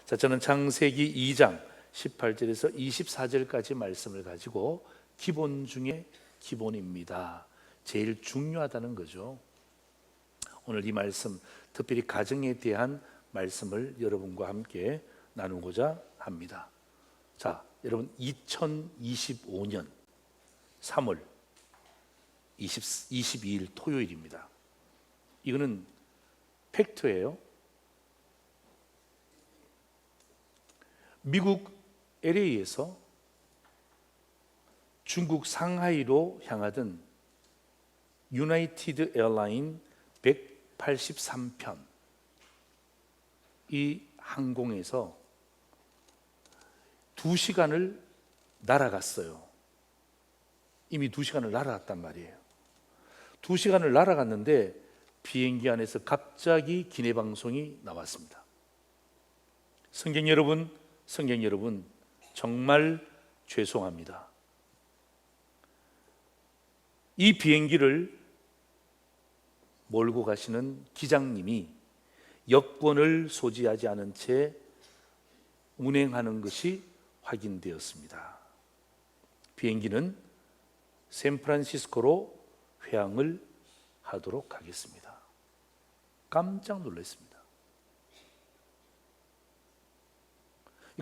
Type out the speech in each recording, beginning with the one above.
자, 저는 창세기 2장 18절에서 24절까지 말씀을 가지고 기본 중에 기본입니다. 제일 중요하다는 거죠. 오늘 이 말씀, 특별히 가정에 대한 말씀을 여러분과 함께 나누고자 합니다. 자, 여러분 2025년 3월 22일 토요일입니다. 이거는 팩트예요. 미국 LA에서 중국 상하이로 향하던 유나이티드 에어라인 183편 이 항공에서 2시간을 날아갔어요. 이미 2시간을 날아갔단 말이에요. 2시간을 날아갔는데 비행기 안에서 갑자기 기내방송이 나왔습니다. 성경 여러분, 정말 죄송합니다. 이 비행기를 몰고 가시는 기장님이 여권을 소지하지 않은 채 운행하는 것이 확인되었습니다. 비행기는 샌프란시스코로 회항을 하도록 하겠습니다. 깜짝 놀랐습니다.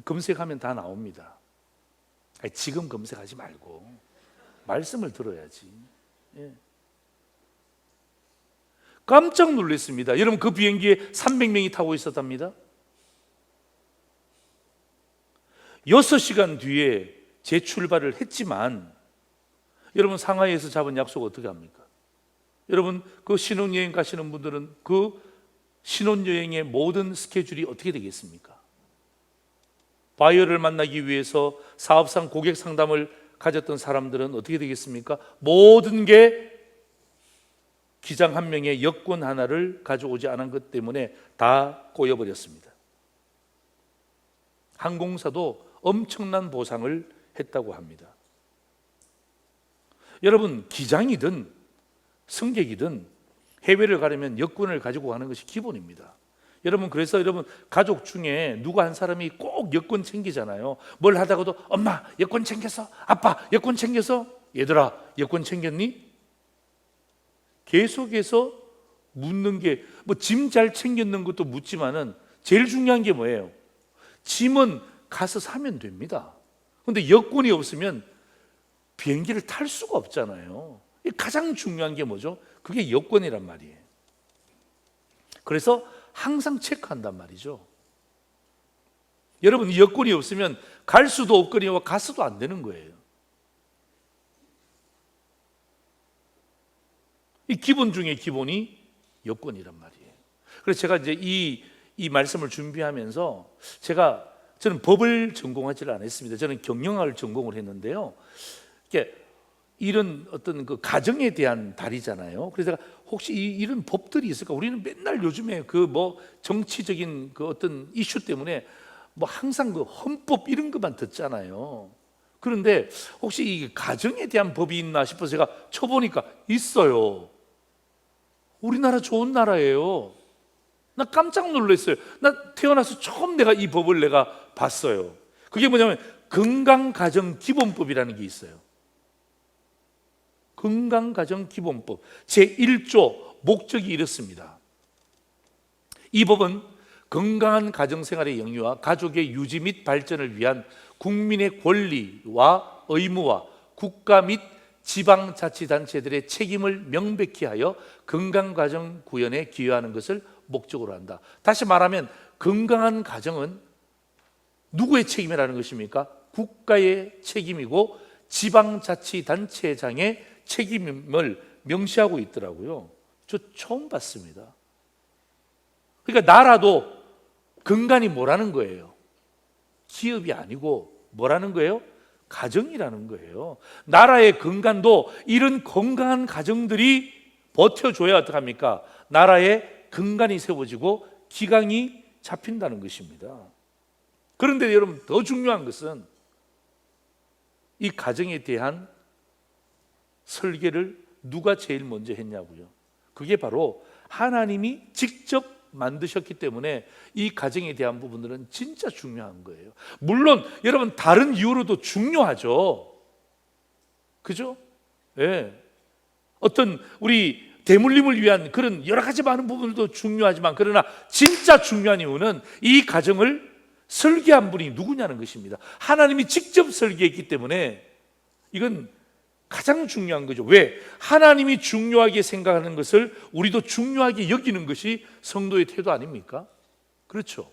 검색하면 다 나옵니다. 지금 검색하지 말고 말씀을 들어야지. 예. 깜짝 놀랐습니다. 여러분, 그 비행기에 300명이 타고 있었답니다. 6시간 뒤에 재출발을 했지만 여러분, 상하이에서 잡은 약속 어떻게 합니까? 여러분, 그 신혼여행 가시는 분들은 그 신혼여행의 모든 스케줄이 어떻게 되겠습니까? 바이어를 만나기 위해서 사업상 고객 상담을 가졌던 사람들은 어떻게 되겠습니까? 모든 게 기장 한 명의 여권 하나를 가져오지 않은 것 때문에 다 꼬여버렸습니다. 항공사도 엄청난 보상을 했다고 합니다. 여러분, 기장이든 승객이든 해외를 가려면 여권을 가지고 가는 것이 기본입니다. 여러분, 그래서 여러분 가족 중에 누구 한 사람이 꼭 여권 챙기잖아요. 뭘 하다가도 엄마 여권 챙겼어? 아빠 여권 챙겼어? 얘들아 여권 챙겼니? 계속해서 묻는 게, 뭐 짐 잘 챙겼는 것도 묻지만은 제일 중요한 게 뭐예요? 짐은 가서 사면 됩니다. 그런데 여권이 없으면 비행기를 탈 수가 없잖아요. 가장 중요한 게 뭐죠? 그게 여권이란 말이에요. 그래서 항상 체크한단 말이죠. 여러분, 여권이 없으면 갈 수도 없거니와 가서도 안 되는 거예요. 이 기본 중에 기본이 여권이란 말이에요. 그래서 제가 이제 이 말씀을 준비하면서 저는 법을 전공하지를 않았습니다. 저는 경영학을 전공을 했는데요. 이런 어떤 그 가정에 대한 달이잖아요. 그래서 제가 혹시 이런 법들이 있을까? 우리는 맨날 요즘에 그 뭐 정치적인 그 어떤 이슈 때문에 뭐 항상 그 헌법 이런 것만 듣잖아요. 그런데 혹시 이 가정에 대한 법이 있나 싶어서 제가 쳐보니까 있어요. 우리나라 좋은 나라예요. 나 깜짝 놀랐어요. 나 태어나서 처음 내가 이 법을 내가 봤어요. 그게 뭐냐면 건강가정기본법이라는 게 있어요. 건강가정기본법 제1조 목적이 이렇습니다. 이 법은 건강한 가정생활의 영유와 가족의 유지 및 발전을 위한 국민의 권리와 의무와 국가 및 지방자치단체들의 책임을 명백히 하여 건강가정 구현에 기여하는 것을 목적으로 한다. 다시 말하면 건강한 가정은 누구의 책임이라는 것입니까? 국가의 책임이고 지방자치단체장의 책임을 명시하고 있더라고요. 저 처음 봤습니다. 그러니까 나라도 건강이 뭐라는 거예요? 기업이 아니고 뭐라는 거예요? 가정이라는 거예요. 나라의 건강도 이런 건강한 가정들이 버텨줘야 어떡합니까? 나라의 건강이 세워지고 기강이 잡힌다는 것입니다. 그런데 여러분, 더 중요한 것은 이 가정에 대한 설계를 누가 제일 먼저 했냐고요. 그게 바로 하나님이 직접 만드셨기 때문에 이 가정에 대한 부분들은 진짜 중요한 거예요. 물론 여러분 다른 이유로도 중요하죠. 그죠? 예. 어떤 우리 대물림을 위한 그런 여러 가지 많은 부분들도 중요하지만, 그러나 진짜 중요한 이유는 이 가정을 설계한 분이 누구냐는 것입니다. 하나님이 직접 설계했기 때문에 이건 가장 중요한 거죠. 왜? 하나님이 중요하게 생각하는 것을 우리도 중요하게 여기는 것이 성도의 태도 아닙니까? 그렇죠.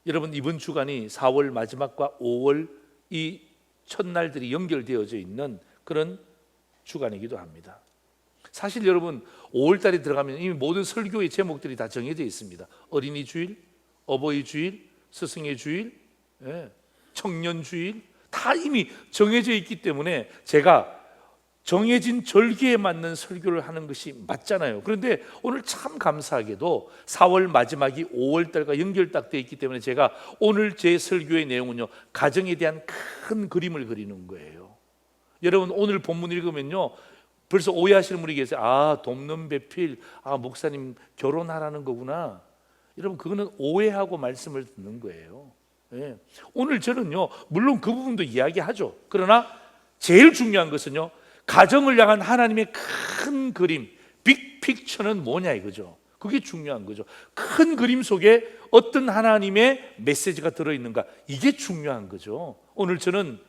여러분, 이번 주간이 4월 마지막과 5월 이 첫날들이 연결되어져 있는 그런 주간이기도 합니다. 사실 여러분 5월 달에 들어가면 이미 모든 설교의 제목들이 다 정해져 있습니다. 어린이 주일, 어버이 주일, 스승의 주일, 청년 주일 다 이미 정해져 있기 때문에 제가 정해진 절기에 맞는 설교를 하는 것이 맞잖아요. 그런데 오늘 참 감사하게도 4월 마지막이 5월 달과 연결 딱 되어 있기 때문에 제가 오늘 제 설교의 내용은요, 가정에 대한 큰 그림을 그리는 거예요. 여러분 오늘 본문 읽으면요 벌써 오해하시는 분이 계세요. 아, 돕는 배필, 아 목사님 결혼하라는 거구나. 여러분 그거는 오해하고 말씀을 듣는 거예요. 예. 오늘 저는요 물론 그 부분도 이야기하죠. 그러나 제일 중요한 것은요, 가정을 향한 하나님의 큰 그림, 빅픽처는 뭐냐 이거죠. 그게 중요한 거죠. 큰 그림 속에 어떤 하나님의 메시지가 들어있는가, 이게 중요한 거죠. 오늘 저는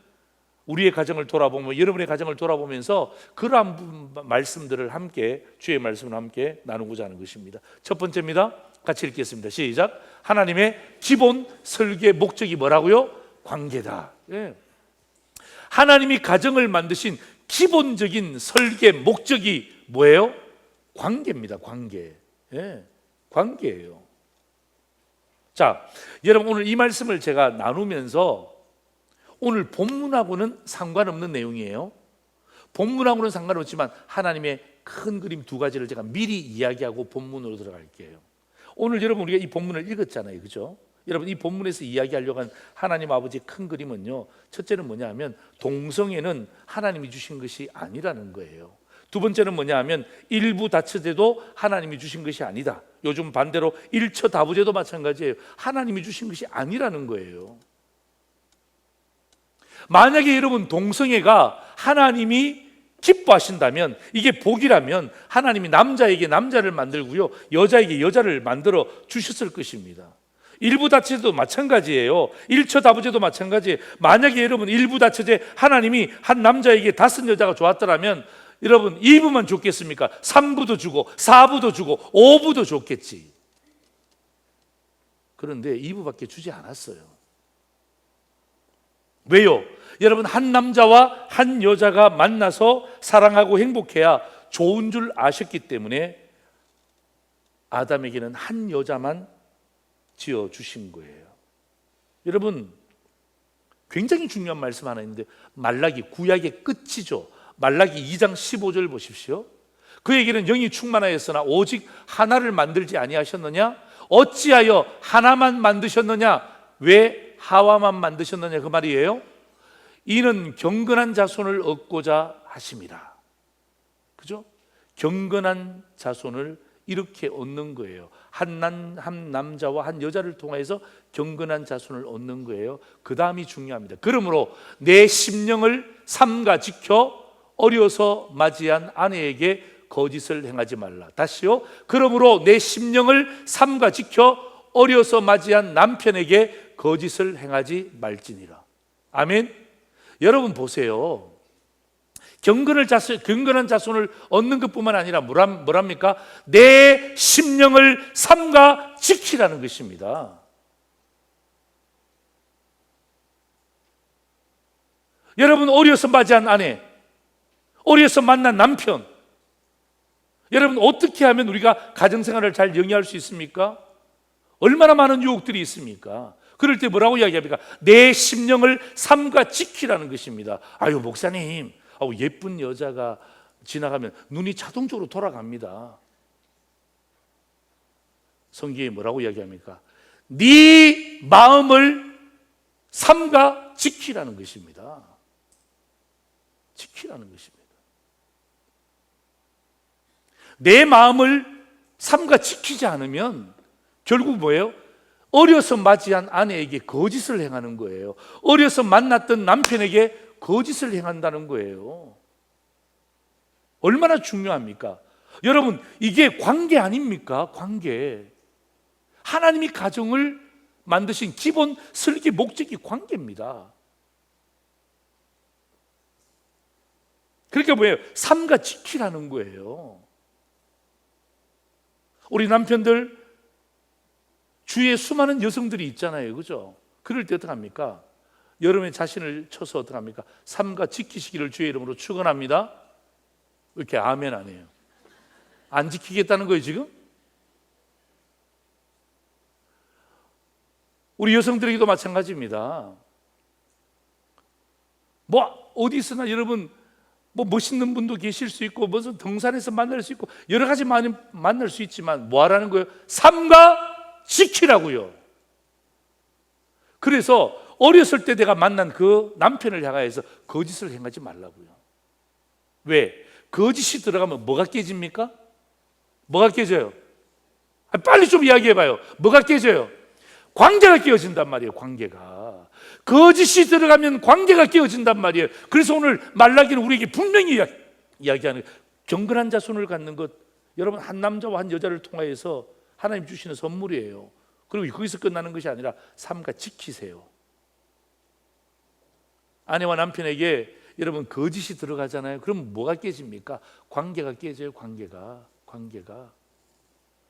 우리의 가정을 돌아보면, 여러분의 가정을 돌아보면서 그러한 말씀들을 함께, 주의 말씀을 함께 나누고자 하는 것입니다. 첫 번째입니다. 같이 읽겠습니다. 시작. 하나님의 기본 설계 목적이 뭐라고요? 관계다. 예. 하나님이 가정을 만드신 기본적인 설계 목적이 뭐예요? 관계입니다. 관계. 예. 관계예요. 자, 여러분 오늘 이 말씀을 제가 나누면서 오늘 본문하고는 상관없는 내용이에요. 본문하고는 상관없지만 하나님의 큰 그림 두 가지를 제가 미리 이야기하고 본문으로 들어갈게요. 오늘 여러분 우리가 이 본문을 읽었잖아요. 그죠? 여러분 이 본문에서 이야기하려고 한 하나님 아버지의 큰 그림은요, 첫째는 뭐냐 하면 동성애는 하나님이 주신 것이 아니라는 거예요. 두 번째는 뭐냐 하면 일부 다처제도 하나님이 주신 것이 아니다. 요즘 반대로 일처 다부제도 마찬가지예요. 하나님이 주신 것이 아니라는 거예요. 만약에 여러분 동성애가 하나님이 기뻐하신다면, 이게 복이라면 하나님이 남자에게 남자를 만들고요 여자에게 여자를 만들어 주셨을 것입니다. 일부 다처제도 마찬가지예요. 일처 다부제도 마찬가지예요. 만약에 여러분 일부 다처제 하나님이 한 남자에게 5 여자가 좋았더라면 여러분 2부만 줬겠습니까? 3부도 주고 4부도 주고 5부도 줬겠지. 그런데 2부밖에 주지 않았어요. 왜요? 여러분 한 남자와 한 여자가 만나서 사랑하고 행복해야 좋은 줄 아셨기 때문에 아담에게는 한 여자만 지어주신 거예요. 여러분 굉장히 중요한 말씀 하나 있는데, 말라기, 구약의 끝이죠. 말라기 2장 15절 보십시오. 그에게는 영이 충만하였으나 오직 하나를 만들지 아니하셨느냐? 어찌하여 하나만 만드셨느냐? 왜 하와만 만드셨느냐? 그 말이에요. 이는 경건한 자손을 얻고자 하심이라. 그죠? 경건한 자손을 이렇게 얻는 거예요. 한 남자와 한 여자를 통해서 경건한 자손을 얻는 거예요. 그 다음이 중요합니다. 그러므로 내 심령을 삼가 지켜 어려서 맞이한 아내에게 거짓을 행하지 말라. 다시요. 그러므로 내 심령을 삼가 지켜 어려서 맞이한 남편에게 거짓을 행하지 말지니라. 아멘. 여러분 보세요. 경건한 자손을 얻는 것뿐만 아니라 뭐랍니까? 내 심령을 삼가 지키라는 것입니다. 여러분 어려서 맞이한 아내, 어려서 만난 남편, 여러분 어떻게 하면 우리가 가정생활을 잘 영위할 수 있습니까? 얼마나 많은 유혹들이 있습니까? 그럴 때 뭐라고 이야기합니까? 내 심령을 삼가 지키라는 것입니다. 아유 목사님, 예쁜 여자가 지나가면 눈이 자동적으로 돌아갑니다. 성경에 뭐라고 이야기합니까? 네 마음을 삼가 지키라는 것입니다. 지키라는 것입니다. 내 마음을 삼가 지키지 않으면 결국 뭐예요? 어려서 맞이한 아내에게 거짓을 행하는 거예요. 어려서 만났던 남편에게 거짓을 행한다는 거예요. 얼마나 중요합니까? 여러분, 이게 관계 아닙니까? 관계. 하나님이 가정을 만드신 기본 설계 목적이 관계입니다. 그러니까 뭐예요? 삼가 지키라는 거예요. 우리 남편들 주위에 수많은 여성들이 있잖아요, 그죠? 그럴 때 어떡합니까? 여러분의 자신을 쳐서 어떡합니까? 삼가 지키시기를 주의 이름으로 축원합니다. 왜 이렇게 아멘 안 해요? 안 지키겠다는 거예요, 지금? 우리 여성들에게도 마찬가지입니다. 뭐 어디 있으나 여러분 뭐 멋있는 분도 계실 수 있고 무슨 등산에서 만날 수 있고 여러 가지 만날 수 있지만 뭐 하라는 거예요? 삼가 지키라고요. 그래서 어렸을 때 내가 만난 그 남편을 향하여서 거짓을 행하지 말라고요. 왜? 거짓이 들어가면 뭐가 깨집니까? 뭐가 깨져요? 빨리 좀 이야기해봐요. 뭐가 깨져요? 관계가 깨어진단 말이에요. 관계가 거짓이 들어가면 관계가 깨어진단 말이에요. 그래서 오늘 말라기는 우리에게 분명히 이야기하는 경건한 자손을 갖는 것, 여러분 한 남자와 한 여자를 통하여서 하나님 주시는 선물이에요. 그리고 거기서 끝나는 것이 아니라 삼가 지키세요. 아내와 남편에게 여러분 거짓이 들어가잖아요. 그럼 뭐가 깨집니까? 관계가 깨져요. 관계가.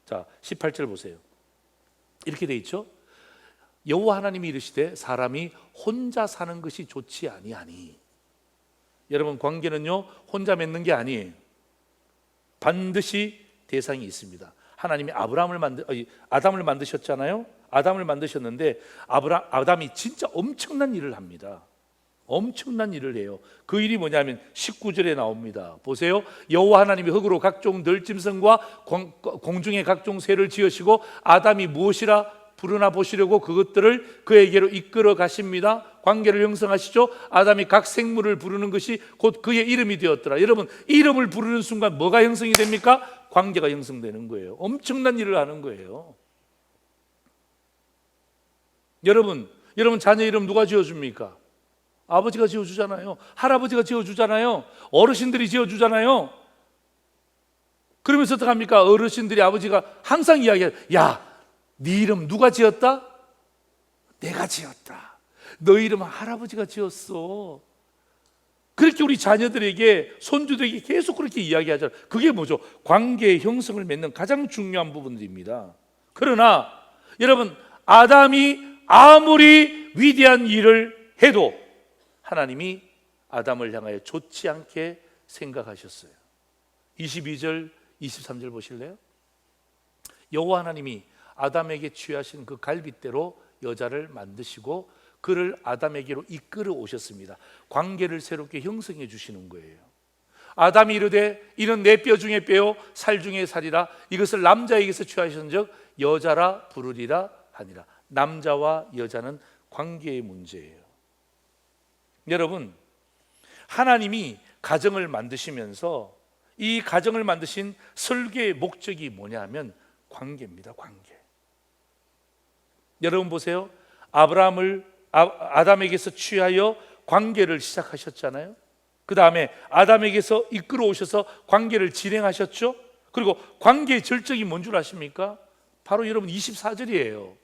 자 18절 보세요. 이렇게 돼 있죠. 여호와 하나님이 이르시되 사람이 혼자 사는 것이 좋지 아니하니. 여러분 관계는요 혼자 맺는 게 아니에요. 반드시 대상이 있습니다. 하나님이 아담을 만드셨잖아요. 아담을 만드셨는데 아담이 진짜 엄청난 일을 합니다. 엄청난 일을 해요. 그 일이 뭐냐면 19절에 나옵니다. 보세요. 여호와 하나님이 흙으로 각종 들짐승과 공중의 각종 새를 지으시고 아담이 무엇이라 부르나 보시려고 그것들을 그에게로 이끌어 가십니다. 관계를 형성하시죠. 아담이 각 생물을 부르는 것이 곧 그의 이름이 되었더라. 여러분 이름을 부르는 순간 뭐가 형성이 됩니까? 관계가 형성되는 거예요. 엄청난 일을 하는 거예요. 여러분 자녀 이름 누가 지어줍니까? 아버지가 지어주잖아요. 할아버지가 지어주잖아요. 어르신들이 지어주잖아요. 그러면서 어떡합니까? 어르신들이 아버지가 항상 이야기해요. 야, 네 이름 누가 지었다? 내가 지었다. 너 이름은 할아버지가 지었어. 그렇게 우리 자녀들에게 손주들에게 계속 그렇게 이야기하잖아요. 그게 뭐죠? 관계의 형성을 맺는 가장 중요한 부분들입니다. 그러나 여러분 아담이 아무리 위대한 일을 해도 하나님이 아담을 향하여 좋지 않게 생각하셨어요. 22절 23절 보실래요? 여호와 하나님이 아담에게 취하신 그 갈빗대로 여자를 만드시고 그를 아담에게로 이끌어 오셨습니다. 관계를 새롭게 형성해 주시는 거예요. 아담이 이르되 이는 내 뼈 중에 뼈요 살 중에 살이라 이것을 남자에게서 취하신즉 여자라 부르리라 하니라. 남자와 여자는 관계의 문제예요. 여러분 하나님이 가정을 만드시면서 이 가정을 만드신 설계의 목적이 뭐냐면 관계입니다. 관계. 여러분 보세요. 아담에게서 취하여 관계를 시작하셨잖아요. 그 다음에 아담에게서 이끌어 오셔서 관계를 진행하셨죠. 그리고 관계의 절정이 뭔 줄 아십니까? 바로 여러분 24절이에요.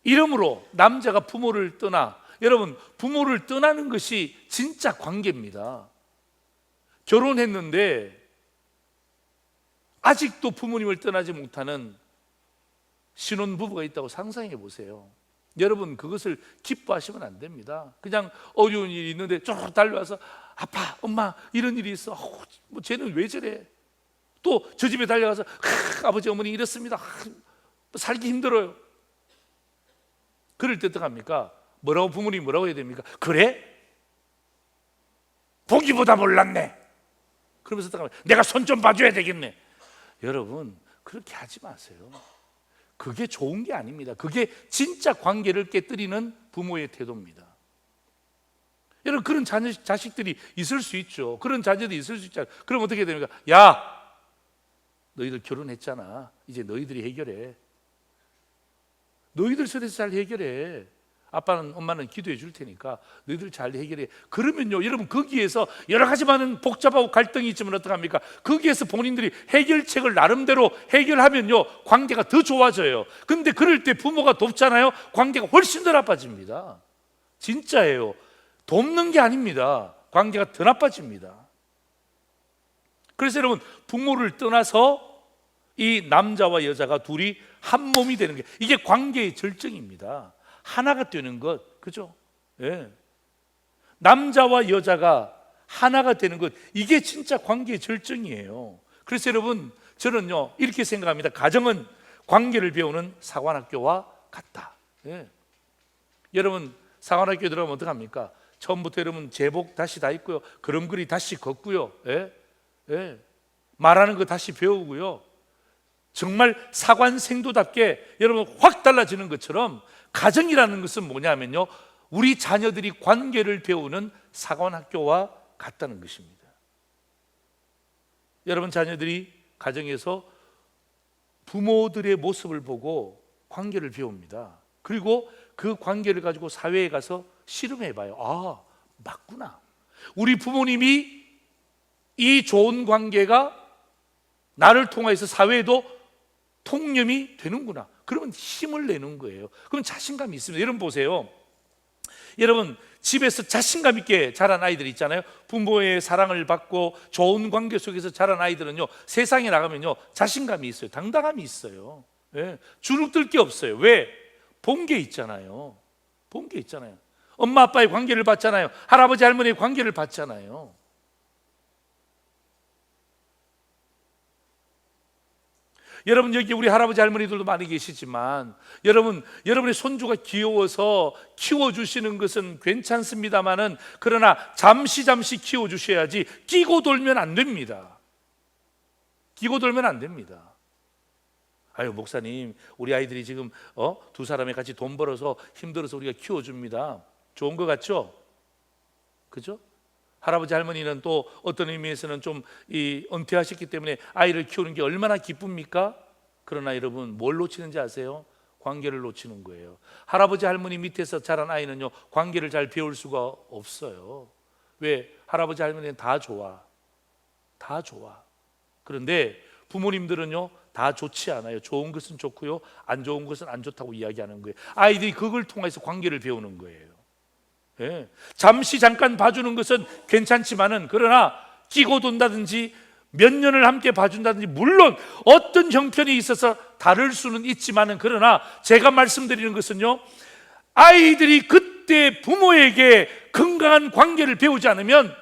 이러므로 남자가 부모를 떠나, 여러분 부모를 떠나는 것이 진짜 관계입니다. 결혼했는데 아직도 부모님을 떠나지 못하는 신혼부부가 있다고 상상해 보세요. 여러분 그것을 기뻐하시면 안 됩니다. 그냥 어려운 일이 있는데 쭉 달려와서 아빠, 엄마 이런 일이 있어. 뭐 쟤는 왜 저래? 또 저 집에 달려가서 아버지 어머니 이렇습니다. 살기 힘들어요. 그럴 때 어떡합니까? 부모님이 뭐라고 해야 됩니까? 그래? 보기보다 몰랐네. 그러면서 어떡합니까? 내가 손 좀 봐줘야 되겠네. 여러분 그렇게 하지 마세요. 그게 좋은 게 아닙니다. 그게 진짜 관계를 깨뜨리는 부모의 태도입니다. 여러분 그런 자식들이 있을 수 있죠. 그런 자녀들이 있을 수 있잖아요. 그럼 어떻게 됩니까? 야, 너희들 결혼했잖아. 이제 너희들이 해결해. 너희들 속에서 잘 해결해. 아빠는 엄마는 기도해 줄 테니까 너희들 잘 해결해. 그러면요, 여러분, 거기에서 여러 가지 많은 복잡하고 갈등이 있지만 어떡합니까? 거기에서 본인들이 해결책을 나름대로 해결하면요, 관계가 더 좋아져요. 근데 그럴 때 부모가 돕잖아요. 관계가 훨씬 더 나빠집니다. 진짜예요. 돕는 게 아닙니다. 관계가 더 나빠집니다. 그래서 여러분, 부모를 떠나서 이 남자와 여자가 둘이 한 몸이 되는 게, 이게 관계의 절정입니다. 하나가 되는 것, 그죠? 예. 남자와 여자가 하나가 되는 것, 이게 진짜 관계의 절정이에요. 그래서 여러분, 저는요 이렇게 생각합니다. 가정은 관계를 배우는 사관학교와 같다. 예. 여러분, 사관학교 들어가면 어떡합니까? 처음부터 여러분 제복 다시 다 입고요, 걸음걸이 다시 걷고요, 예? 예. 말하는 거 다시 배우고요, 정말 사관생도답게 여러분 확 달라지는 것처럼 가정이라는 것은 뭐냐면요, 우리 자녀들이 관계를 배우는 사관학교와 같다는 것입니다. 여러분, 자녀들이 가정에서 부모들의 모습을 보고 관계를 배웁니다. 그리고 그 관계를 가지고 사회에 가서 실험해봐요. 아, 맞구나. 우리 부모님이 이 좋은 관계가 나를 통해서 사회에도 통념이 되는구나. 그러면 힘을 내는 거예요. 그럼 자신감이 있습니다. 여러분 보세요. 여러분, 집에서 자신감 있게 자란 아이들 있잖아요. 부모의 사랑을 받고 좋은 관계 속에서 자란 아이들은요, 세상에 나가면요 자신감이 있어요. 당당함이 있어요. 예. 주눅들 게 없어요. 왜? 본 게 있잖아요. 본 게 있잖아요. 엄마 아빠의 관계를 봤잖아요. 할아버지 할머니의 관계를 봤잖아요. 여러분, 여기 우리 할아버지 할머니들도 많이 계시지만 여러분의 손주가 귀여워서 키워주시는 것은 괜찮습니다만은, 그러나 잠시 키워주셔야지 끼고 돌면 안 됩니다. 끼고 돌면 안 됩니다. 아유, 목사님, 우리 아이들이 지금 두 사람이 같이 돈 벌어서 힘들어서 우리가 키워줍니다. 좋은 것 같죠? 그죠? 할아버지 할머니는 또 어떤 의미에서는 좀 은퇴하셨기 때문에 아이를 키우는 게 얼마나 기쁩니까? 그러나 여러분, 뭘 놓치는지 아세요? 관계를 놓치는 거예요. 할아버지 할머니 밑에서 자란 아이는요, 관계를 잘 배울 수가 없어요. 왜? 할아버지 할머니는 다 좋아. 다 좋아. 그런데 부모님들은요, 다 좋지 않아요. 좋은 것은 좋고요, 안 좋은 것은 안 좋다고 이야기하는 거예요. 아이들이 그걸 통해서 관계를 배우는 거예요. 예. 잠깐 봐주는 것은 괜찮지만은, 그러나 끼고 돈다든지 몇 년을 함께 봐준다든지, 물론 어떤 형편이 있어서 다를 수는 있지만은, 그러나 제가 말씀드리는 것은요, 아이들이 그때 부모에게 건강한 관계를 배우지 않으면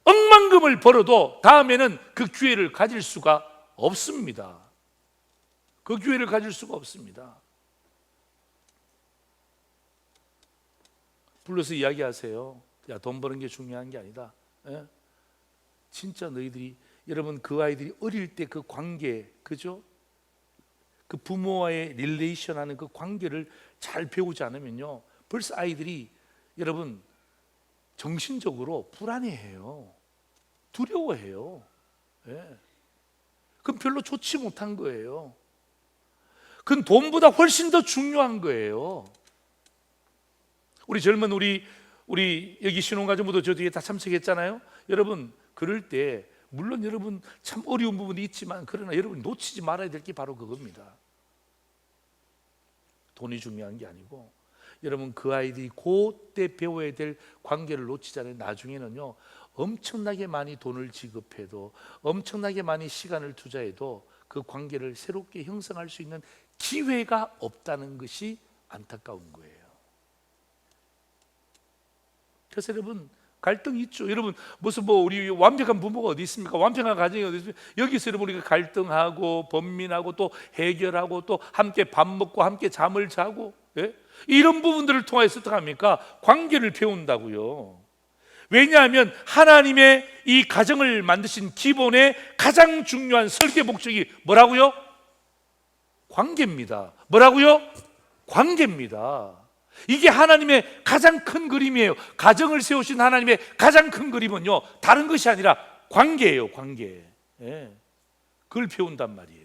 억만금을 벌어도 다음에는 그 기회를 가질 수가 없습니다. 그 기회를 가질 수가 없습니다. 불러서 이야기하세요. 야, 돈 버는 게 중요한 게 아니다. 예? 진짜 너희들이, 여러분, 그 아이들이 어릴 때 그 관계, 그죠? 그 부모와의 릴레이션하는 그 관계를 잘 배우지 않으면요, 벌써 아이들이 여러분 정신적으로 불안해해요. 두려워해요. 예. 그럼 별로 좋지 못한 거예요. 그건 돈보다 훨씬 더 중요한 거예요. 우리 젊은 우리 여기 신혼가족부도 저 뒤에 다 참석했잖아요. 여러분, 그럴 때 물론 여러분 참 어려운 부분이 있지만, 그러나 여러분 놓치지 말아야 될 게 바로 그겁니다. 돈이 중요한 게 아니고, 여러분 그 아이들이 그때 배워야 될 관계를 놓치잖아요. 나중에는요, 엄청나게 많이 돈을 지급해도, 엄청나게 많이 시간을 투자해도 그 관계를 새롭게 형성할 수 있는 기회가 없다는 것이 안타까운 거예요. 그래서 여러분, 갈등이 있죠. 여러분, 무슨 우리 완벽한 부모가 어디 있습니까? 완벽한 가정이 어디 있습니까? 여기서 여러분 우리가 갈등하고 번민하고 또 해결하고 또 함께 밥 먹고 함께 잠을 자고, 예? 이런 부분들을 통해서 어떻게 합니까? 관계를 배운다고요. 왜냐하면 하나님의 이 가정을 만드신 기본의 가장 중요한 설계 목적이 뭐라고요? 관계입니다. 뭐라고요? 관계입니다. 이게 하나님의 가장 큰 그림이에요. 가정을 세우신 하나님의 가장 큰 그림은요, 다른 것이 아니라 관계예요. 관계. 예. 그걸 배운단 말이에요.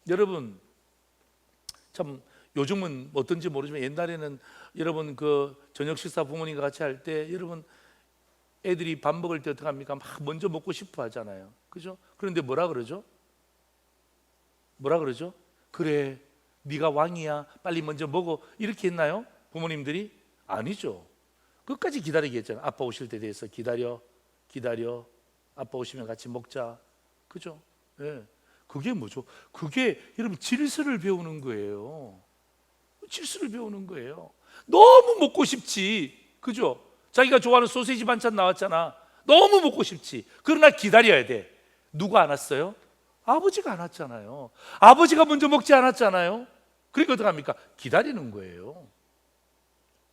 여러분 참 요즘은 어떤지 모르지만 옛날에는 여러분 그 저녁 식사 부모님과 같이 할 때 여러분 애들이 밥 먹을 때 어떻게 합니까? 막 먼저 먹고 싶어 하잖아요. 그죠? 그런데 뭐라 그러죠? 뭐라 그러죠? 그래, 네가 왕이야. 빨리 먼저 먹어. 이렇게 했나요? 부모님들이? 아니죠. 끝까지 기다리게 했잖아요. 아빠 오실 때 돼서 기다려. 아빠 오시면 같이 먹자. 그죠? 예. 그게 뭐죠? 그게 여러분 질서를 배우는 거예요. 질서를 배우는 거예요. 너무 먹고 싶지. 그죠? 자기가 좋아하는 소시지 반찬 나왔잖아. 너무 먹고 싶지. 그러나 기다려야 돼. 누가 안 왔어요? 아버지가 안 왔잖아요. 아버지가 먼저 먹지 않았잖아요. 그러니까 어떡합니까? 기다리는 거예요.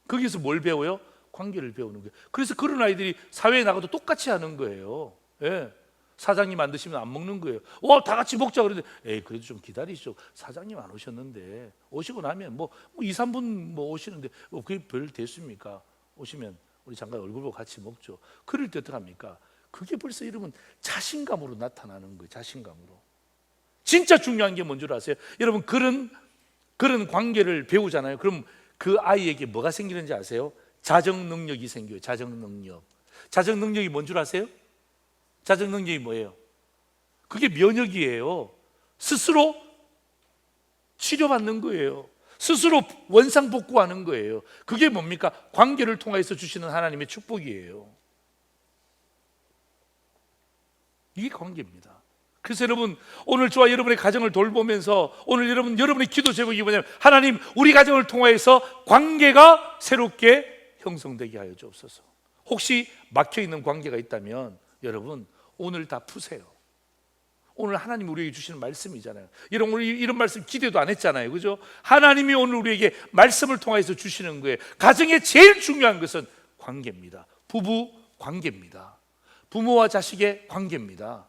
거기서 뭘 배워요? 관계를 배우는 거예요. 그래서 그런 아이들이 사회에 나가도 똑같이 하는 거예요. 예. 사장님 안 드시면 안 먹는 거예요. 다 같이 먹자 그러는데 에이 그래도 좀 기다리시죠. 사장님 안 오셨는데 오시고 나면 뭐 2, 3분 뭐 오시는데 그게 별 됐습니까? 오시면 우리 장관 얼굴 보고 같이 먹죠. 그럴 때 어떡합니까? 그게 벌써 여러분 자신감으로 나타나는 거예요. 자신감으로. 진짜 중요한 게 뭔 줄 아세요? 여러분 그런 관계를 배우잖아요. 그럼 그 아이에게 뭐가 생기는지 아세요? 자정 능력이 생겨요. 자정 능력이 뭔 줄 아세요? 자정 능력이 뭐예요? 그게 면역이에요. 스스로 치료받는 거예요. 스스로 원상복구하는 거예요. 그게 뭡니까? 관계를 통해서 주시는 하나님의 축복이에요. 이게 관계입니다. 그래서 여러분 오늘 저와 여러분의 가정을 돌보면서 오늘 여러분의 기도 제목이 뭐냐면 하나님 우리 가정을 통하여서 관계가 새롭게 형성되게 하여 주옵소서. 혹시 막혀있는 관계가 있다면 여러분 오늘 다 푸세요. 오늘 하나님 우리에게 주시는 말씀이잖아요. 여러분 우리 이런 말씀 기대도 안 했잖아요. 그죠? 하나님이 오늘 우리에게 말씀을 통해서 주시는 거예요. 가정에 제일 중요한 것은 관계입니다. 부부 관계입니다. 부모와 자식의 관계입니다.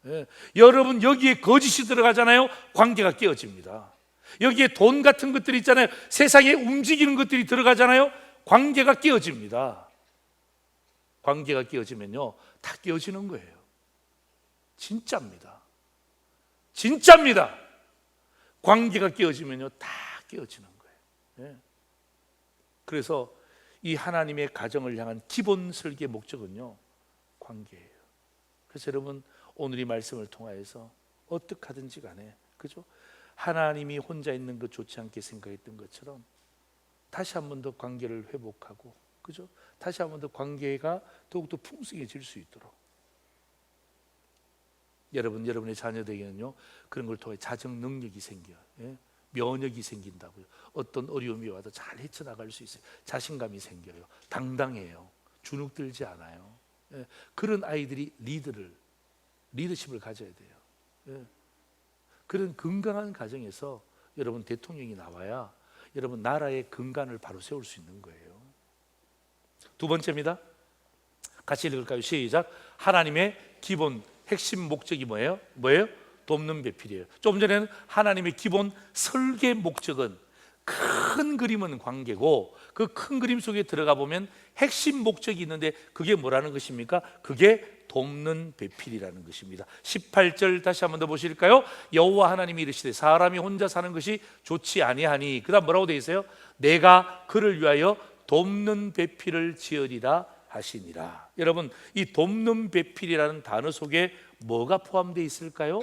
예. 여러분 여기에 거짓이 들어가잖아요. 관계가 깨어집니다. 여기에 돈 같은 것들이 있잖아요. 세상에 움직이는 것들이 들어가잖아요. 관계가 깨어집니다. 관계가 깨어지면요 다 깨어지는 거예요. 진짜입니다. 관계가 깨어지면요 다 깨어지는 거예요. 예. 그래서 이 하나님의 가정을 향한 기본 설계 목적은요 관계예요. 그래서 여러분 오늘 이 말씀을 통하여서 어떻게 하든지 간에 그죠? 하나님이 혼자 있는 것 좋지 않게 생각했던 것처럼 다시 한 번 더 관계를 회복하고 그죠? 다시 한 번 더 관계가 더욱더 풍성해질 수 있도록 여러분의 자녀들에게는요 그런 걸 통해 자정 능력이 생겨요. 예? 면역이 생긴다고요. 어떤 어려움이 와도 잘 헤쳐나갈 수 있어요. 자신감이 생겨요. 당당해요. 주눅들지 않아요. 예? 그런 아이들이 리더십을 가져야 돼요. 예? 그런 건강한 가정에서 여러분 대통령이 나와야 여러분 나라의 근간을 바로 세울 수 있는 거예요. 두 번째입니다. 같이 읽을까요? 시작. 하나님의 기본 핵심 목적이 뭐예요? 돕는 배필이에요. 좀 전에는 하나님의 기본 설계 목적은 큰 그림은 관계고 그 큰 그림 속에 들어가 보면 핵심 목적이 있는데 그게 뭐라는 것입니까? 그게 돕는 배필이라는 것입니다. 18절 다시 한번 더 보실까요? 여호와 하나님이 이르시되 사람이 혼자 사는 것이 좋지 아니하니 그 다음 뭐라고 되어 있어요? 내가 그를 위하여 돕는 배필을 지으리라 하시니라. 여러분 이 돕는 배필이라는 단어 속에 뭐가 포함되어 있을까요?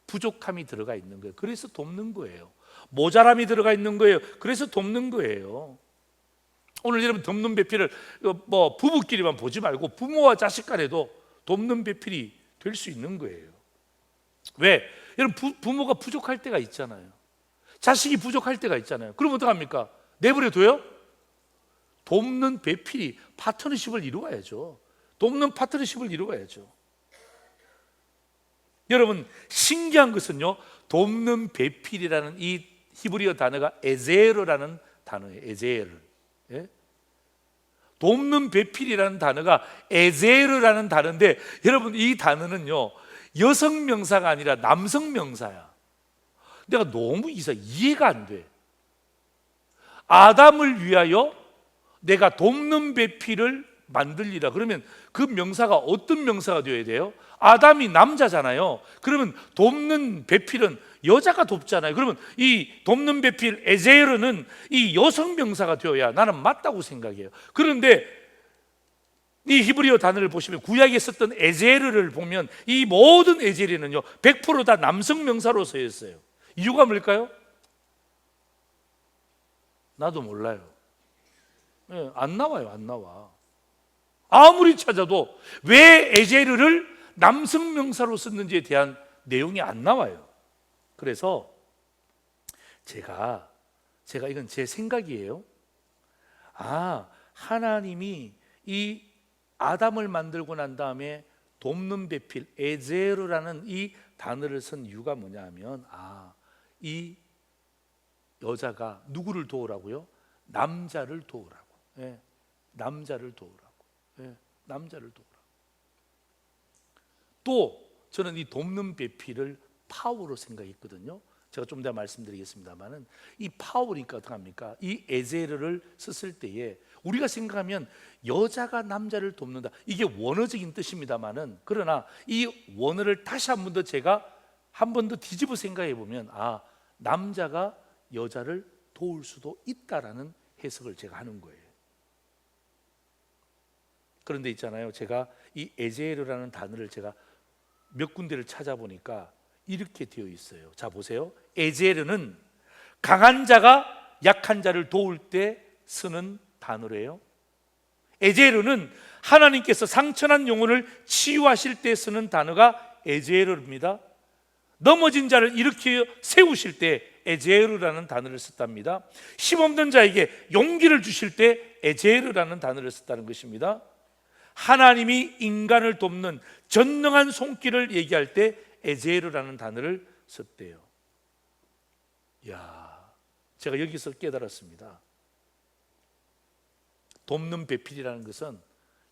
부족함이 들어가 있는 거예요. 그래서 돕는 거예요. 모자람이 들어가 있는 거예요. 그래서 돕는 거예요. 오늘 여러분 돕는 배필을 부부끼리만 보지 말고 부모와 자식 간에도 돕는 배필이 될 수 있는 거예요. 왜? 여러분 부모가 부족할 때가 있잖아요. 자식이 부족할 때가 있잖아요. 그럼 어떡합니까? 내버려둬요? 돕는 배필이 파트너십을 이루어야죠. 돕는 파트너십을 이루어야죠. 여러분 신기한 것은요 돕는 배필이라는 이 히브리어 단어가 에제르라는 단어예요. 에제르. 예? 돕는 배필이라는 단어가 에제르라는 단어인데 여러분 이 단어는요 여성 명사가 아니라 남성 명사야. 내가 너무 이해가 안 돼. 아담을 위하여 내가 돕는 배필을 만들리라. 그러면 그 명사가 어떤 명사가 되어야 돼요? 아담이 남자잖아요. 그러면 돕는 배필은 여자가 돕잖아요. 그러면 이 돕는 배필 에제르는 이 여성 명사가 되어야 나는 맞다고 생각해요. 그런데 이 히브리어 단어를 보시면 구약에 썼던 에제르를 보면 이 모든 에제르는요 100% 다 남성 명사로 쓰였어요. 이유가 뭘까요? 나도 몰라요. 안 나와요. 안 나와. 아무리 찾아도 왜 에제르를 남성 명사로 썼는지에 대한 내용이 안 나와요. 그래서 제가 이건 제 생각이에요. 하나님이 이 아담을 만들고 난 다음에 돕는 배필 에제르라는 이 단어를 쓴 이유가 뭐냐 하면 이 여자가 누구를 도우라고요? 남자를 도우라고. 남자를 도우라고. 남자를 도우라고. 또 저는 이 돕는 배필을 파워로 생각했거든요. 제가 좀 더 말씀드리겠습니다만은 이 파워니까 어떻게 합니까? 이 에제르를 썼을 때에 우리가 생각하면 여자가 남자를 돕는다, 이게 원어적인 뜻입니다만은, 그러나 이 원어를 다시 한 번 더 제가 한 번 더 뒤집어 생각해 보면 남자가 여자를 도울 수도 있다라는 해석을 제가 하는 거예요. 그런데 있잖아요, 제가 이 에제르라는 단어를 제가 몇 군데를 찾아보니까 이렇게 되어 있어요. 자 보세요. 에제르는 강한 자가 약한 자를 도울 때 쓰는 단어래요. 에제르는 하나님께서 상처난 영혼을 치유하실 때 쓰는 단어가 에제르입니다. 넘어진 자를 일으켜 세우실 때 에제르라는 단어를 썼답니다. 힘없는 자에게 용기를 주실 때 에제르라는 단어를 썼다는 것입니다. 하나님이 인간을 돕는 전능한 손길을 얘기할 때 에제르라는 단어를 썼대요. 제가 여기서 깨달았습니다. 돕는 배필이라는 것은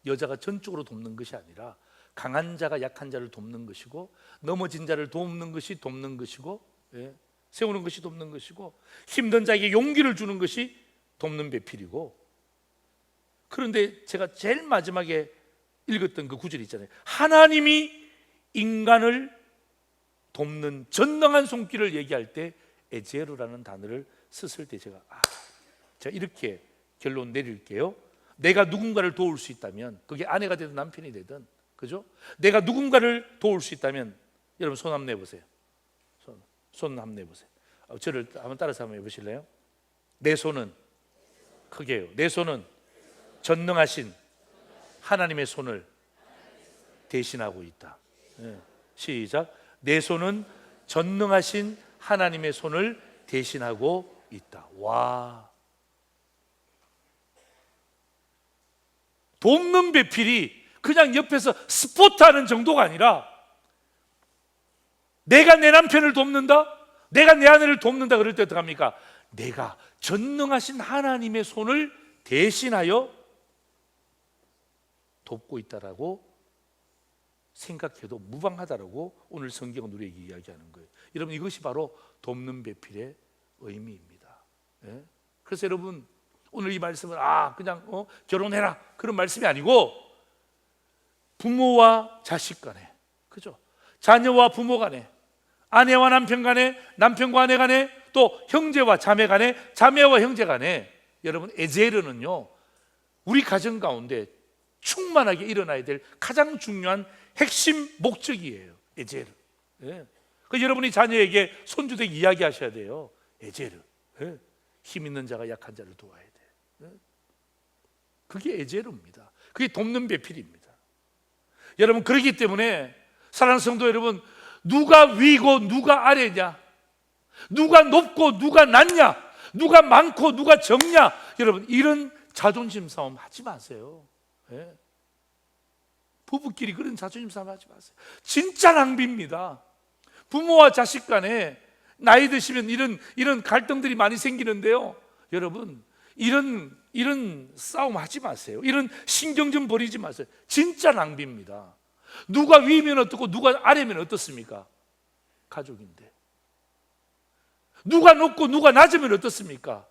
여자가 전적으로 돕는 것이 아니라 강한 자가 약한 자를 돕는 것이고, 넘어진 자를 돕는 것이 돕는 것이고, 세우는 것이 돕는 것이고, 힘든 자에게 용기를 주는 것이 돕는 배필이고. 그런데 제가 제일 마지막에 읽었던 그 구절이 있잖아요. 하나님이 인간을 돕는 전능한 손길을 얘기할 때 에제르라는 단어를 썼을 때 제가 이렇게 결론 내릴게요. 내가 누군가를 도울 수 있다면, 그게 아내가 되든 남편이 되든, 그죠? 내가 누군가를 도울 수 있다면, 여러분 손 한번 내보세요. 손 한번 내보세요. 저를 한번 따라서 한번 해보실래요? 내 손은, 크게 해요. 내 손은 전능하신 하나님의 손을 대신하고 있다. 시작. 내 손은 전능하신 하나님의 손을 대신하고 있다. 와, 돕는 배필이 그냥 옆에서 스포트하는 정도가 아니라, 내가 내 남편을 돕는다, 내가 내 아내를 돕는다 그럴 때 어떡합니까? 내가 전능하신 하나님의 손을 대신하여 돕고 있다라고 생각해도 무방하다라고 오늘 성경은 우리에게 이야기하는 거예요. 여러분, 이것이 바로 돕는 배필의 의미입니다. 그래서 여러분, 오늘 이 말씀은 그냥 결혼해라 그런 말씀이 아니고, 부모와 자식 간에, 그죠? 자녀와 부모 간에, 아내와 남편 간에, 남편과 아내 간에, 또 형제와 자매 간에, 자매와 형제 간에, 여러분 에제르는요 우리 가정 가운데 충만하게 일어나야 될 가장 중요한 핵심 목적이에요. 에제르. 그 여러분이 자녀에게 손주되게 이야기하셔야 돼요. 에제르. 힘 있는 자가 약한 자를 도와야 돼. 그게 에제르입니다. 그게 돕는 배필입니다. 여러분, 그렇기 때문에 사랑하는 성도 여러분, 누가 위고 누가 아래냐, 누가 높고 누가 낮냐, 누가 많고 누가 적냐, 여러분 이런 자존심 싸움 하지 마세요. 부부끼리 그런 자존심 싸움 하지 마세요. 진짜 낭비입니다. 부모와 자식 간에 나이 드시면 이런 갈등들이 많이 생기는데요, 여러분 이런 싸움 하지 마세요. 이런 신경 좀 버리지 마세요. 진짜 낭비입니다. 누가 위면 어떻고 누가 아래면 어떻습니까? 가족인데. 누가 높고 누가 낮으면 어떻습니까?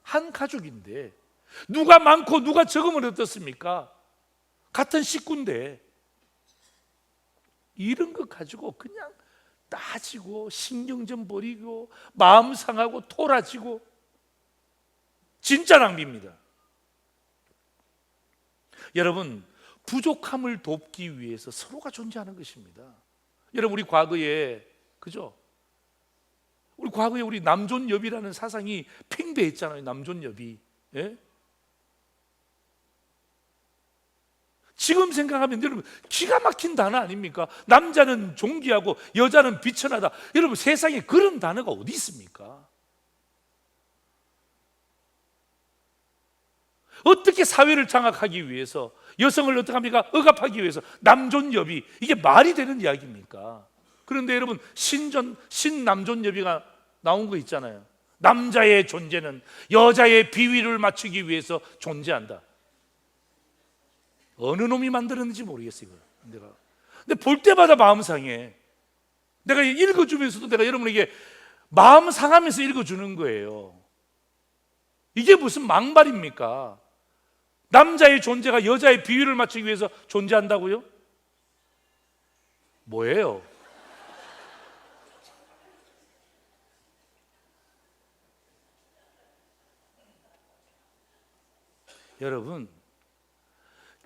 한 가족인데. 누가 많고 누가 적으면 어떻습니까? 같은 식구인데. 이런 거 가지고 그냥 따지고 신경전 버리고 마음 상하고 토라지고 진짜 낭비입니다. 여러분, 부족함을 돕기 위해서 서로가 존재하는 것입니다. 여러분, 우리 과거에, 그죠? 우리 과거에 우리 남존여비라는 사상이 팽배했잖아요. 남존여비. 예? 지금 생각하면 여러분 기가 막힌 단어 아닙니까? 남자는 존귀하고 여자는 비천하다. 여러분, 세상에 그런 단어가 어디 있습니까? 어떻게 사회를 장악하기 위해서, 여성을 어떻게 합니까? 억압하기 위해서 남존여비, 이게 말이 되는 이야기입니까? 그런데 여러분, 신남존여비가 나온 거 있잖아요. 남자의 존재는 여자의 비위를 맞추기 위해서 존재한다. 어느 놈이 만들었는지 모르겠어요. 근데 볼 때마다 마음 상해. 내가 읽어주면서도 내가 여러분에게 마음 상하면서 읽어주는 거예요. 이게 무슨 망발입니까? 남자의 존재가 여자의 비위를 맞추기 위해서 존재한다고요? 뭐예요? 여러분,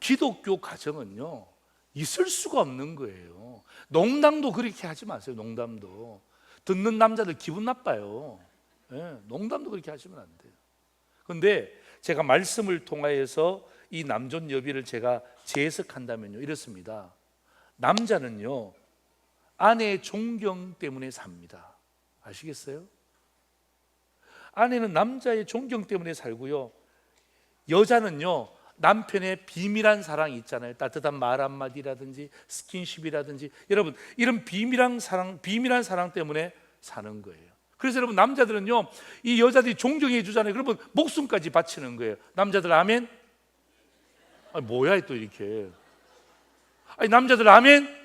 기독교 가정은요 있을 수가 없는 거예요. 농담도 그렇게 하지 마세요. 농담도 듣는 남자들 기분 나빠요. 예, 농담도 그렇게 하시면 안 돼요. 그런데 제가 말씀을 통하여서 이 남존여비를 제가 재해석한다면요 이렇습니다. 남자는요 아내의 존경 때문에 삽니다. 아시겠어요? 아내는 남자의 존경 때문에 살고요, 여자는요 남편의 비밀한 사랑이 있잖아요. 따뜻한 말 한마디라든지 스킨십이라든지, 여러분 이런 비밀한 사랑 때문에 사는 거예요. 그래서 여러분, 남자들은요 이 여자들이 존경해 주잖아요. 그러면 목숨까지 바치는 거예요. 남자들 아멘? 아니, 뭐야 또 이렇게. 아니, 남자들 아멘?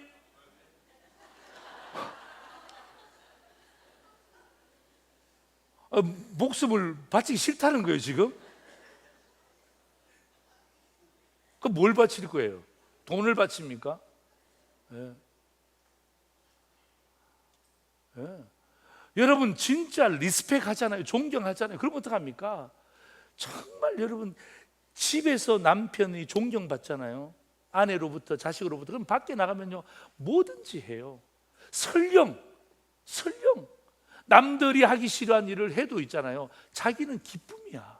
목숨을 바치기 싫다는 거예요 지금? 그럼 뭘 바칠 거예요? 돈을 바칩니까? 예. 예. 여러분 진짜 리스펙 하잖아요. 존경하잖아요. 그럼 어떡합니까? 정말 여러분, 집에서 남편이 존경받잖아요. 아내로부터, 자식으로부터. 그럼 밖에 나가면요 뭐든지 해요. 설령 남들이 하기 싫어하는 일을 해도 있잖아요, 자기는 기쁨이야.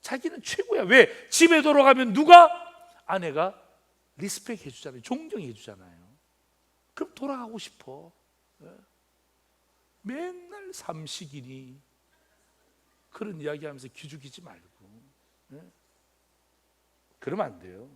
자기는 최고야. 왜? 집에 돌아가면 누가? 아내가 리스펙 해주잖아요. 존경해 주잖아요. 그럼 돌아가고 싶어. 맨날 삼식이니 그런 이야기하면서 기죽이지 말고. 그러면 안 돼요.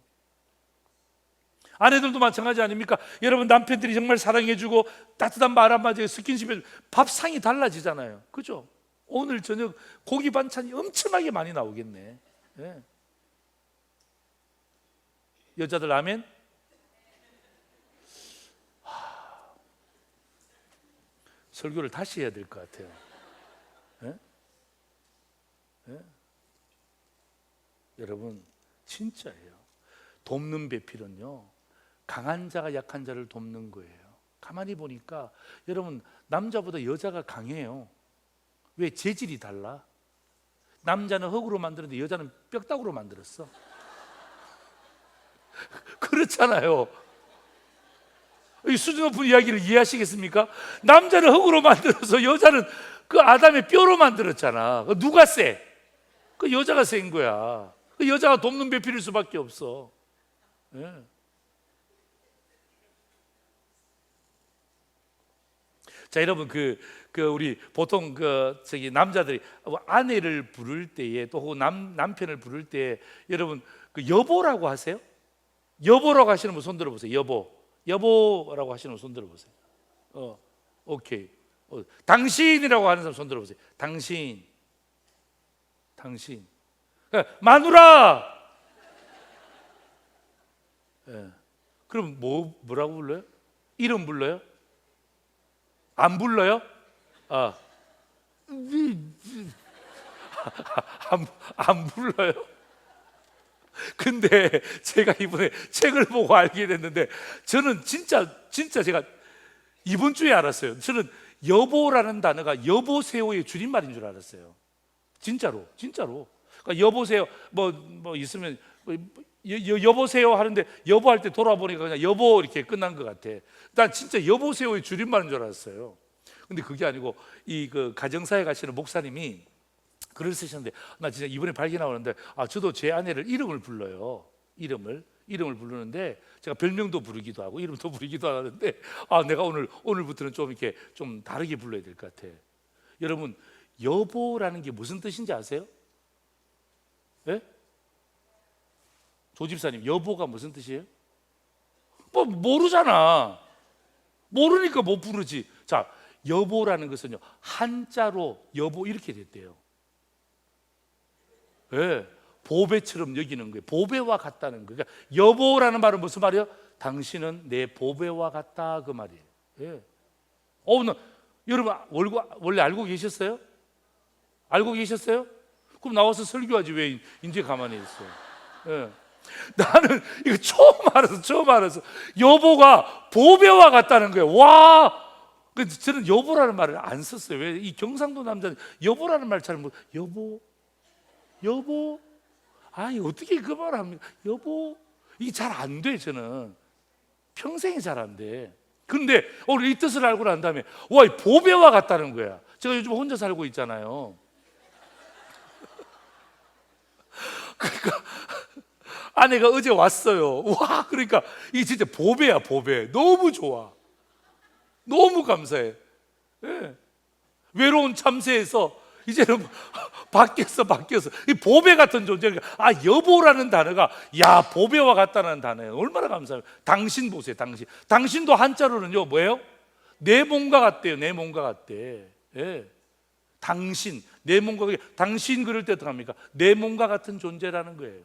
아내들도 마찬가지 아닙니까? 여러분, 남편들이 정말 사랑해주고 따뜻한 말 한마디에 스킨십해주고 밥상이 달라지잖아요. 그죠? 오늘 저녁 고기 반찬이 엄청나게 많이 나오겠네. 예. 여자들 아멘? 설교를 다시 해야 될 것 같아요. 예? 예? 여러분 진짜예요. 돕는 배필은요 강한 자가 약한 자를 돕는 거예요. 가만히 보니까 여러분, 남자보다 여자가 강해요. 왜? 재질이 달라. 남자는 흙으로 만드는데 여자는 뼈다구로 만들었어. 그렇잖아요. 이 수준 높은 이야기를 이해하시겠습니까? 남자는 흙으로 만들어서 여자는 그 아담의 뼈로 만들었잖아. 누가 세? 그 여자가 센 거야. 그 여자가 돕는 배필일 수밖에 없어. 예. 자, 여러분 우리 보통 남자들이 아내를 부를 때에, 또 혹은 남편을 부를 때 여러분 여보라고 하세요? 여보라고 하시는 분 손 들어보세요. 여보라고 하시는 분 손 들어보세요. 오케이. 당신이라고 하는 사람 손 들어보세요. 당신. 마누라. 예. 그럼 뭐라고 불러요? 이름 불러요? 안 불러요? 안 불러요? 근데 제가 이번에 책을 보고 알게 됐는데, 저는 진짜 제가 이번 주에 알았어요. 저는 여보라는 단어가 여보세요의 줄임말인 줄 알았어요. 진짜로, 진짜로. 그러니까 여보세요, 뭐 있으면 여보세요 하는데 여보할 때 돌아보니까 그냥 여보 이렇게 끝난 것 같아. 난 진짜 여보세요의 줄임말인 줄 알았어요. 근데 그게 아니고 이 그 가정사에 가시는 목사님이 글을 쓰셨는데 나 진짜 이번에 발견하는데 저도 제 아내를 이름을 불러요. 이름을 부르는데 제가 별명도 부르기도 하고 이름도 부르기도 하는데 내가 오늘부터는 좀 이렇게 좀 다르게 불러야 될 것 같아. 여러분, 여보라는 게 무슨 뜻인지 아세요? 예? 조 집사님, 여보가 무슨 뜻이에요? 뭐 모르잖아. 모르니까 못 부르지. 자, 여보라는 것은요, 한자로 여보 이렇게 됐대요. 예, 보배처럼 여기는 거예요. 보배와 같다는 거예요. 그러니까 여보라는 말은 무슨 말이에요? 당신은 내 보배와 같다, 그 말이에요. 예. 여러분 원래 알고 계셨어요? 알고 계셨어요? 그럼 나와서 설교하지 왜 이제 가만히 있어? 예. 나는 이거 처음 알았어. 여보가 보배와 같다는 거예요. 와! 근데 저는 여보라는 말을 안 썼어요. 왜? 이 경상도 남자는 여보라는 말 잘 여보, 이거 어떻게 그 말을 합니까? 여보, 이게 잘 안 돼. 저는 평생에 잘 안 돼. 근데 오늘 이 뜻을 알고 난 다음에 와, 보배와 같다는 거야. 제가 요즘 혼자 살고 있잖아요. 그러니까 아내가 어제 왔어요. 와, 그러니까 이게 진짜 보배야, 보배. 너무 좋아. 너무 감사해. 예. 외로운 참새에서 이제는 바뀌었어. 이 보배 같은 존재. 여보라는 단어가 보배와 같다는 단어예요. 얼마나 감사해요. 당신 보세요. 당신도 한자로는요 뭐예요? 내 몸과 같대요. 내 몸과 같대. 예. 당신, 내 몸과 당신 그럴 때 어떻게 합니까? 내 몸과 같은 존재라는 거예요.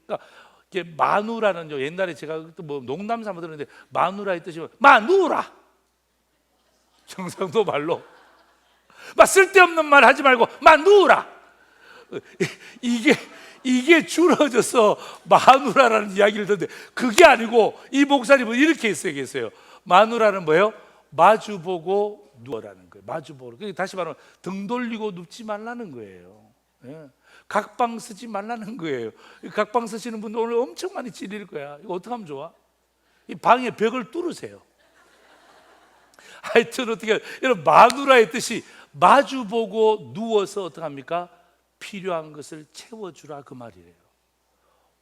그러니까 이게 마누라는요, 옛날에 제가 뭐 농담 삼아 들었는데 마누라의 뜻이 마누라. 경상도 말로 쓸데없는 말 하지 말고 마누라. 이게 줄어져서 마누라라는 이야기를 듣는데 그게 아니고 이 목사님은 이렇게 했어요. 마누라는 뭐예요? 마주보고 누워라는 거예요. 마주보고. 다시 말하면 등 돌리고 눕지 말라는 거예요. 예. 각방 쓰지 말라는 거예요. 각방 쓰시는 분들 오늘 엄청 많이 찔릴 거야. 이거 어떻게 하면 좋아? 이 방의 벽을 뚫으세요. 하여튼 어떻게, 여러분, 마누라의 뜻이 마주보고 누워서 어떻게 합니까? 필요한 것을 채워주라, 그 말이래요.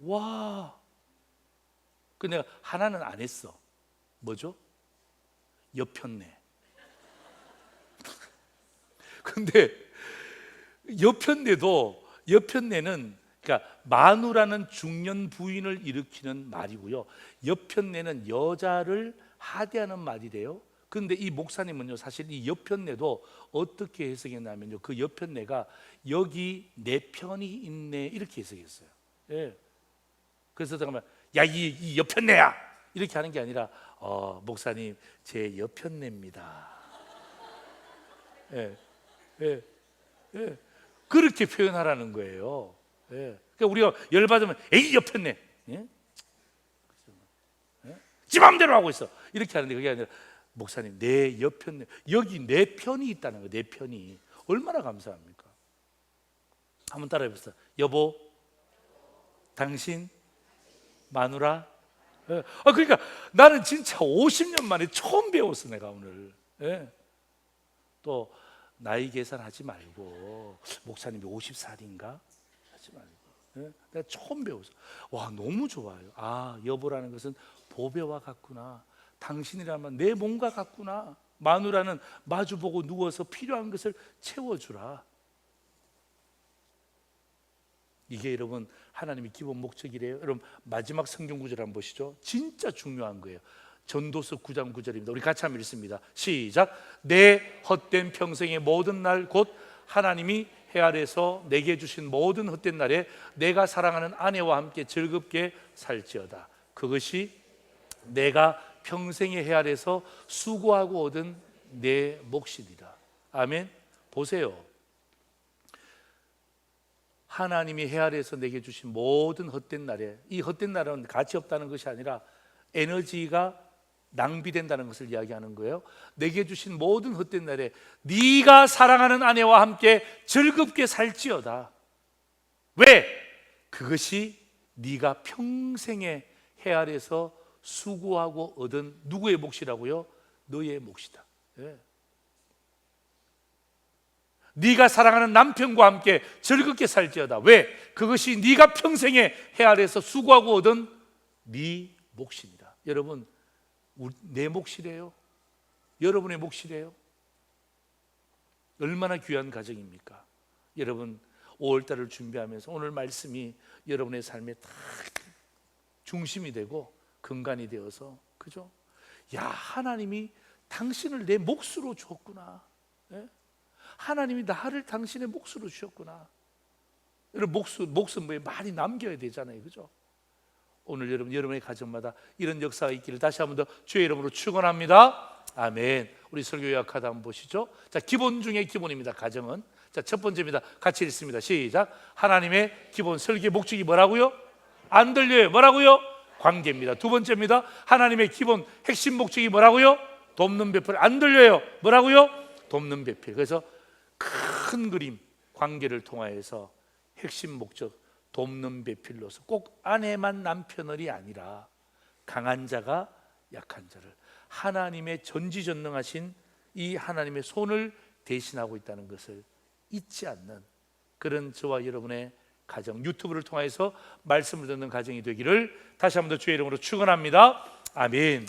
와, 내가 하나는 안 했어. 뭐죠? 여편네. 근데 여편네는 그러니까 마누라는 중년 부인을 일으키는 말이고요. 여편네는 여자를 하대하는 말이래요. 그런데 이 목사님은요, 사실 이 여편네도 어떻게 해석했냐면요, 그 여편네가 여기 내 편이 있네 이렇게 해석했어요. 예. 그래서 잠깐만, 이 여편네야 이렇게 하는 게 아니라 목사님 제 여편네입니다. 예, 예, 예. 그렇게 표현하라는 거예요. 예. 그러니까 우리가 열받으면 에이 여편네, 예? 지 맘대로 하고 있어 이렇게 하는데 그게 아니라 목사님 내 여편네, 여기 내 편이 있다는 거예요. 내 편이. 얼마나 감사합니까? 한번 따라해 보세요. 여보, 당신, 마누라. 예. 그러니까 나는 진짜 50년 만에 처음 배웠어 내가 오늘. 예. 또 나이 계산하지 말고 목사님이 50살인가 하지 말고. 예? 내가 처음 배웠어. 와, 너무 좋아요. 여보라는 것은 보배와 같구나. 당신이라면 내 몸과 같구나. 마누라는 마주보고 누워서 필요한 것을 채워주라. 이게 여러분 하나님의 기본 목적이래요. 여러분 마지막 성경 구절 한번 보시죠. 진짜 중요한 거예요. 전도서 9장 9절입니다. 우리 같이 한번 읽습니다. 시작. 내 헛된 평생의 모든 날 곧 하나님이 해 아래서 내게 주신 모든 헛된 날에 내가 사랑하는 아내와 함께 즐겁게 살지어다. 그것이 내가 평생의 해 아래서 수고하고 얻은 내 몫이니라. 아멘. 보세요. 하나님이 해 아래서 내게 주신 모든 헛된 날에, 이 헛된 날은 가치 없다는 것이 아니라 에너지가 낭비된다는 것을 이야기하는 거예요. 내게 주신 모든 헛된 날에 네가 사랑하는 아내와 함께 즐겁게 살지어다. 왜? 그것이 네가 평생의 해 아래서 수고하고 얻은 누구의 몫이라고요? 너의 몫이다. 예. 네가 사랑하는 남편과 함께 즐겁게 살지어다. 왜? 그것이 네가 평생의 해 아래서 수고하고 얻은 네 몫입니다. 여러분, 내 몫이래요? 여러분의 몫이래요? 얼마나 귀한 가정입니까? 여러분, 5월달을 준비하면서 오늘 말씀이 여러분의 삶에 다 중심이 되고 근간이 되어서, 그죠? 야, 하나님이 당신을 내 몫으로 주었구나. 예? 하나님이 나를 당신의 몫으로 주셨구나. 여러분, 몫은 뭐에 많이 남겨야 되잖아요, 그죠? 오늘 여러분의 가정마다 이런 역사가 있기를 다시 한 번 더 주의 이름으로 축원합니다. 아멘. 우리 설교 요약하다 한번 보시죠. 자, 기본 중에 기본입니다. 가정은. 자, 첫 번째입니다. 같이 읽습니다. 시작. 하나님의 기본 설계 목적이 뭐라고요? 안 들려요. 뭐라고요? 관계입니다. 두 번째입니다. 하나님의 기본 핵심 목적이 뭐라고요? 돕는 배필. 안 들려요. 뭐라고요? 돕는 배필. 그래서 큰 그림 관계를 통하여서 핵심 목적 돕는 배필로서 꼭 아내만 남편을이 아니라 강한 자가 약한 자를, 하나님의 전지전능하신 이 하나님의 손을 대신하고 있다는 것을 잊지 않는 그런 저와 여러분의 가정, 유튜브를 통해서 말씀을 듣는 가정이 되기를 다시 한 번 더 주의 이름으로 축원합니다. 아멘.